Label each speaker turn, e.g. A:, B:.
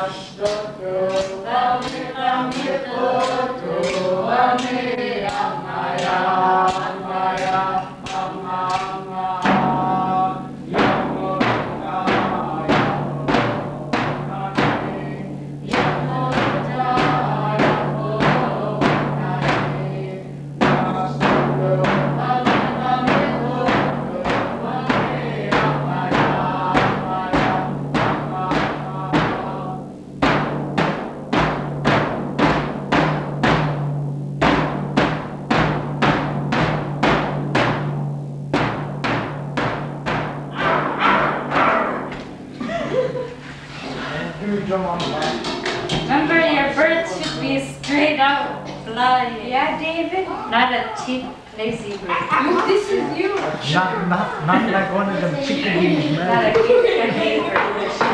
A: Nasquturami angayaa,
B: Remember, your birds should be straight out flying.
C: Yeah, David?
B: Not a cheap, lazy bird.
C: This is you.
D: Not like one of them chickadees, man.
B: Not a cute bird.